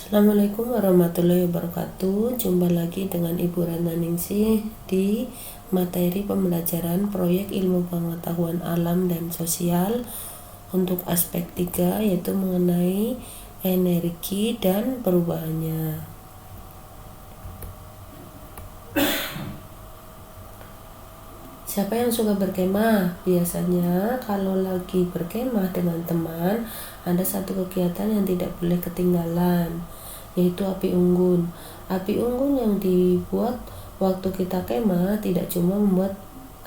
Assalamualaikum warahmatullahi wabarakatuh. Jumpa lagi dengan Ibu Ratna Ningsih di materi pembelajaran proyek ilmu pengetahuan alam dan sosial untuk aspek 3, yaitu mengenai energi dan perubahannya. Siapa yang suka berkemah? Biasanya kalau lagi berkemah dengan teman, ada satu kegiatan yang tidak boleh ketinggalan, yaitu api unggun. Api unggun yang dibuat waktu kita kemah tidak cuma membuat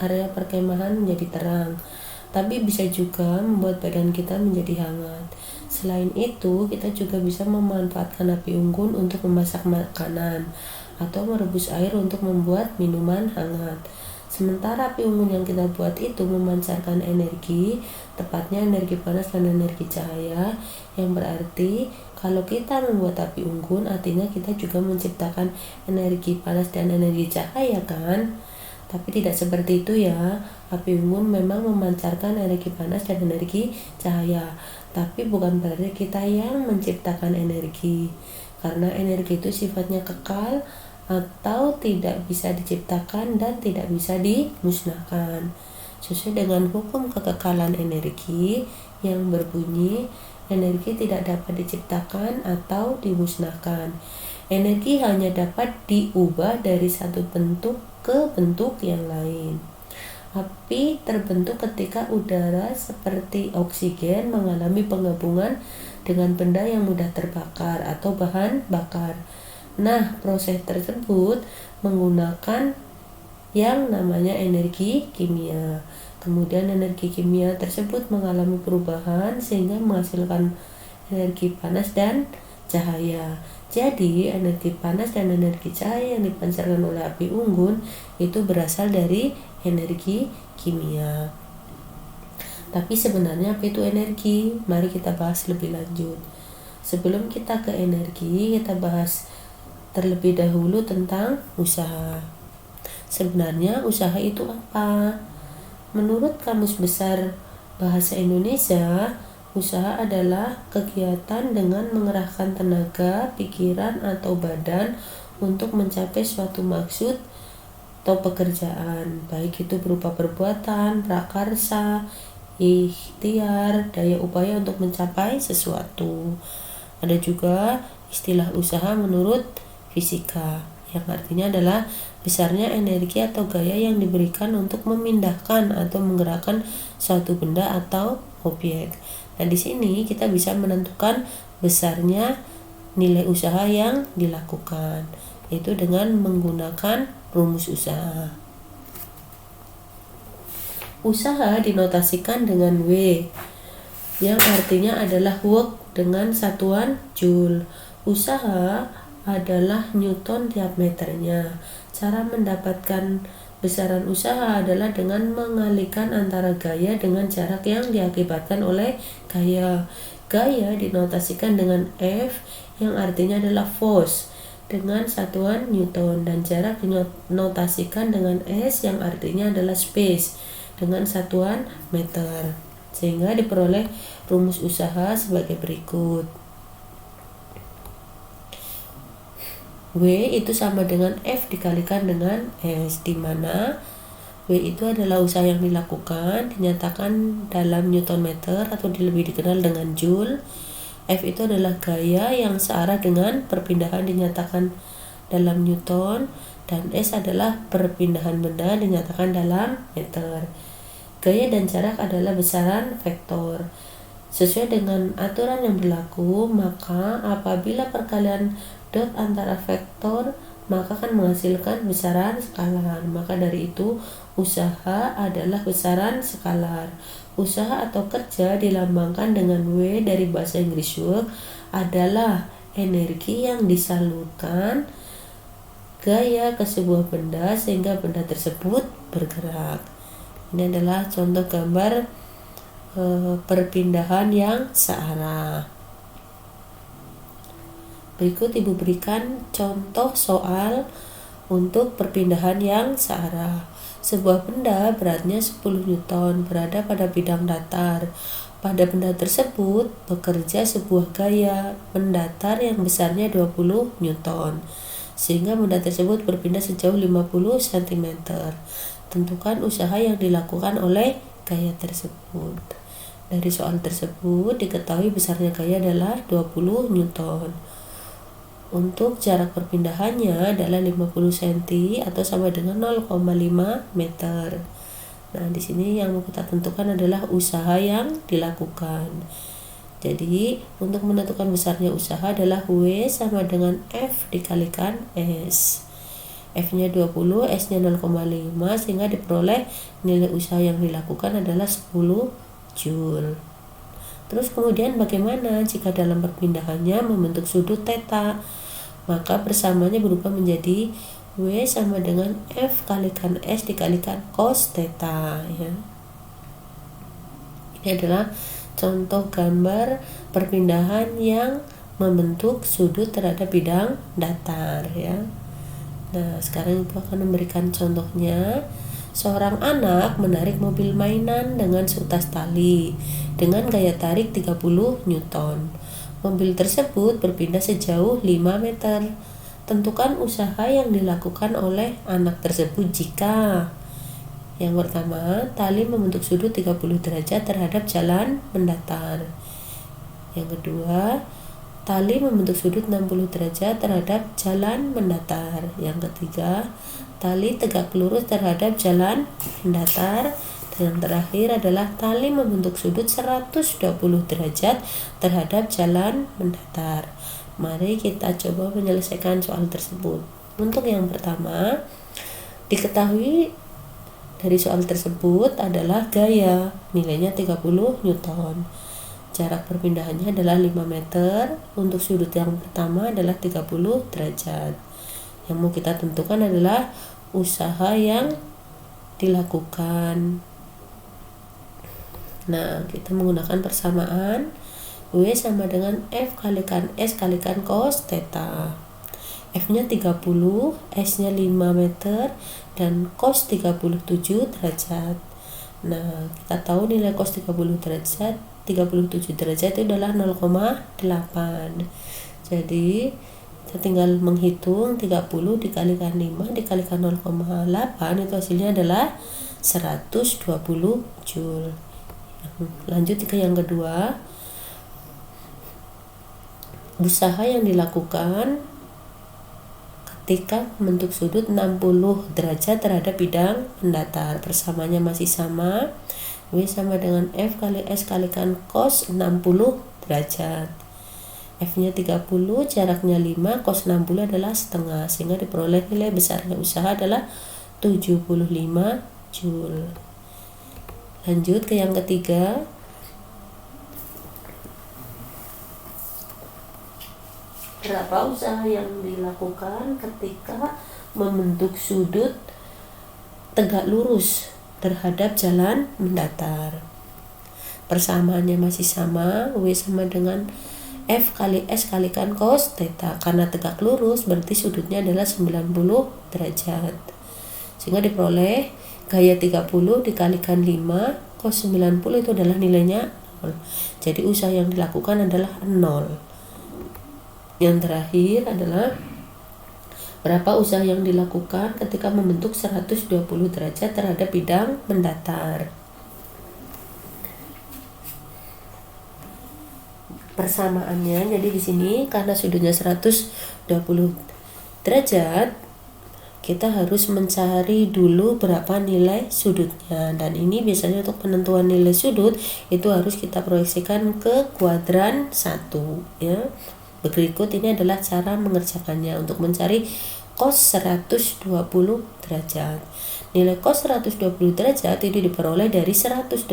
area perkemahan menjadi terang, tapi bisa juga membuat badan kita menjadi hangat. Selain itu, kita juga bisa memanfaatkan api unggun untuk memasak makanan atau merebus air untuk membuat minuman hangat. Sementara api unggun yang kita buat itu memancarkan energi, tepatnya energi panas dan energi cahaya, yang berarti kalau kita membuat api unggun, artinya kita juga menciptakan energi panas dan energi cahaya, kan? Tapi tidak seperti itu ya. Api unggun memang memancarkan energi panas dan energi cahaya, tapi bukan berarti kita yang menciptakan energi, karena energi itu sifatnya kekal atau tidak bisa diciptakan dan tidak bisa dimusnahkan. Sesuai dengan hukum kekekalan energi yang berbunyi, energi tidak dapat diciptakan atau dimusnahkan. Energi hanya dapat diubah dari satu bentuk ke bentuk yang lain. Api terbentuk ketika udara seperti oksigen mengalami penggabungan dengan benda yang mudah terbakar atau bahan bakar. Nah, proses tersebut menggunakan yang namanya energi kimia. Kemudian energi kimia tersebut mengalami perubahan sehingga menghasilkan energi panas dan cahaya. Jadi, energi panas dan energi cahaya yang dipancarkan oleh api unggun itu berasal dari energi kimia. Tapi sebenarnya apa itu energi? Mari kita bahas lebih lanjut. Sebelum kita ke energi, kita bahas terlebih dahulu tentang usaha. Sebenarnya usaha itu apa? Menurut Kamus Besar Bahasa Indonesia, usaha adalah kegiatan dengan mengerahkan tenaga, pikiran, atau badan untuk mencapai suatu maksud atau pekerjaan, baik itu berupa perbuatan, prakarsa, ikhtiar, daya upaya untuk mencapai sesuatu. Ada juga istilah usaha menurut fisika, yang artinya adalah besarnya energi atau gaya yang diberikan untuk memindahkan atau menggerakkan suatu benda atau objek. Nah, di sini kita bisa menentukan besarnya nilai usaha yang dilakukan, yaitu dengan menggunakan rumus usaha. Usaha dinotasikan dengan W, yang artinya adalah work dengan satuan joule. Usaha adalah Newton tiap meternya. Cara mendapatkan besaran usaha adalah dengan mengalikan antara gaya dengan jarak yang diakibatkan oleh gaya. Gaya dinotasikan dengan F, yang artinya adalah force dengan satuan Newton, dan jarak dinotasikan dengan S, yang artinya adalah space dengan satuan meter, sehingga diperoleh rumus usaha sebagai berikut. W itu sama dengan F dikalikan dengan S, di mana W itu adalah usaha yang dilakukan, dinyatakan dalam Newton meter atau lebih dikenal dengan Joule. F itu adalah gaya yang searah dengan perpindahan, dinyatakan dalam Newton, dan S adalah perpindahan benda, dinyatakan dalam meter. Gaya dan jarak adalah besaran vektor. Sesuai dengan aturan yang berlaku, maka apabila perkalian dot antara vektor maka akan menghasilkan besaran skalar. Maka dari itu usaha adalah besaran skalar. Usaha atau kerja dilambangkan dengan W dari bahasa Inggris work, adalah energi yang disalurkan gaya ke sebuah benda sehingga benda tersebut bergerak. Ini adalah contoh gambar perpindahan yang searah. Berikut Ibu berikan contoh soal untuk perpindahan yang searah. Sebuah benda beratnya 10 Newton berada pada bidang datar. pada benda tersebut bekerja sebuah gaya mendatar yang besarnya 20 Newton, sehingga benda tersebut berpindah sejauh 50 cm. Tentukan usaha yang dilakukan oleh gaya tersebut. Dari soal tersebut diketahui besarnya gaya adalah 20 Newton. Untuk jarak perpindahannya adalah 50 cm atau sama dengan 0,5 meter. Nah, di sini yang mau kita tentukan adalah usaha yang dilakukan. Jadi, untuk menentukan besarnya usaha adalah W sama dengan F dikalikan S. F-nya 20, S-nya 0,5, sehingga diperoleh nilai usaha yang dilakukan adalah 10 Joule. Terus kemudian bagaimana jika dalam perpindahannya membentuk sudut theta? Maka persamanya berubah menjadi W sama dengan F kalikan S dikalikan cos theta, ya. Ini adalah contoh gambar perpindahan yang membentuk sudut terhadap bidang datar, ya. Nah, sekarang Ibu akan memberikan contohnya. Seorang anak menarik mobil mainan dengan seutas tali dengan gaya tarik 30 Newton. Mobil tersebut berpindah sejauh 5 meter. Tentukan usaha yang dilakukan oleh anak tersebut jika yang pertama, tali membentuk sudut 30 derajat terhadap jalan mendatar. Yang kedua, tali membentuk sudut 60 derajat terhadap jalan mendatar. Yang ketiga, tali tegak lurus terhadap jalan mendatar. Dan yang terakhir adalah tali membentuk sudut 120 derajat terhadap jalan mendatar. Mari kita coba menyelesaikan soal tersebut. Untuk yang pertama, diketahui dari soal tersebut adalah gaya, nilainya 30 Newton. Jarak perpindahannya adalah 5 meter. Untuk sudut yang pertama adalah 30 derajat. Yang mau kita tentukan adalah usaha yang dilakukan. Nah, kita menggunakan persamaan W sama dengan F kalikan S kalikan cos theta. F-nya 30, S-nya 5 meter, dan cos 37 derajat. Nah, kita tahu nilai cos 37 derajat itu adalah 0,8. Jadi, kita tinggal menghitung 30 dikalikan 5 dikalikan 0,8, itu hasilnya adalah 120 Joule. Lanjut ke yang kedua. Usaha yang dilakukan ketika membentuk sudut 60 derajat terhadap bidang mendatar. Persamanya masih sama. W sama dengan F kali S kalikan cos 60 derajat. F-nya 30, jaraknya 5, cos 60 adalah setengah, sehingga diperoleh nilai besarnya usaha adalah 75 Joule. Lanjut ke yang ketiga. Berapa usaha yang dilakukan ketika membentuk sudut tegak lurus terhadap jalan mendatar? Persamaannya masih sama, W sama dengan F kali S kalikan cos theta. Karena tegak lurus berarti sudutnya adalah 90 derajat. Sehingga diperoleh gaya 30 dikalikan 5 cos 90 itu adalah nilainya 0. Jadi usaha yang dilakukan adalah 0. Yang terakhir adalah berapa usaha yang dilakukan ketika membentuk 120 derajat terhadap bidang mendatar. Persamaannya, jadi di sini karena sudutnya 120 derajat, kita harus mencari dulu berapa nilai sudutnya, dan ini biasanya untuk penentuan nilai sudut itu harus kita proyeksikan ke kuadran 1, ya. Berikut ini adalah cara mengerjakannya. Untuk mencari cos 120 derajat. Nilai cos 120 derajat ini diperoleh dari 180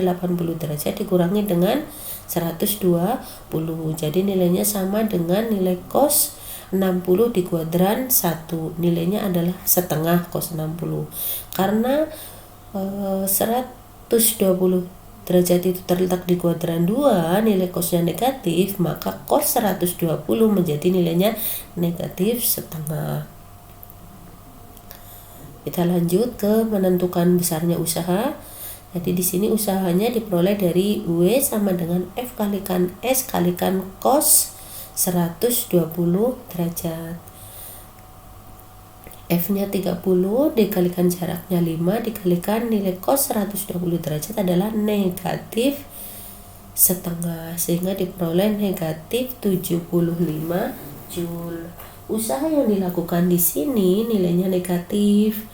derajat dikurangi dengan 120. Jadi nilainya sama dengan nilai cos 60 di kuadran 1. Nilainya adalah setengah cos 60. Karena 120 derajat itu terletak di kuadran 2, nilai cosnya negatif, maka cos 120 menjadi nilainya negatif setengah. Kita lanjut ke menentukan besarnya usaha. Jadi di sini usahanya diperoleh dari W sama dengan F kalikan S kalikan cos 120 derajat. F-nya 30 dikalikan jaraknya 5 dikalikan nilai cos 120 derajat adalah negatif setengah, sehingga diperoleh negatif 75 Joule. Usaha yang dilakukan di sini nilainya negatif.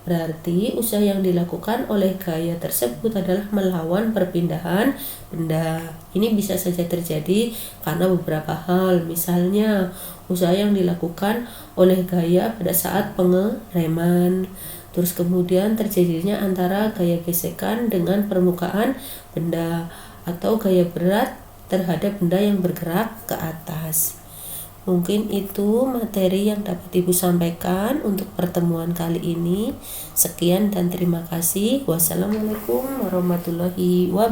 Berarti usaha yang dilakukan oleh gaya tersebut adalah melawan perpindahan benda. Ini bisa saja terjadi karena beberapa hal. Misalnya, usaha yang dilakukan oleh gaya pada saat pengereman. Terus kemudian terjadinya antara gaya gesekan dengan permukaan benda atau gaya berat terhadap benda yang bergerak ke atas. Mungkin itu materi yang dapat Ibu sampaikan untuk pertemuan kali ini. Sekian dan terima kasih. Wassalamualaikum warahmatullahi wabarakatuh.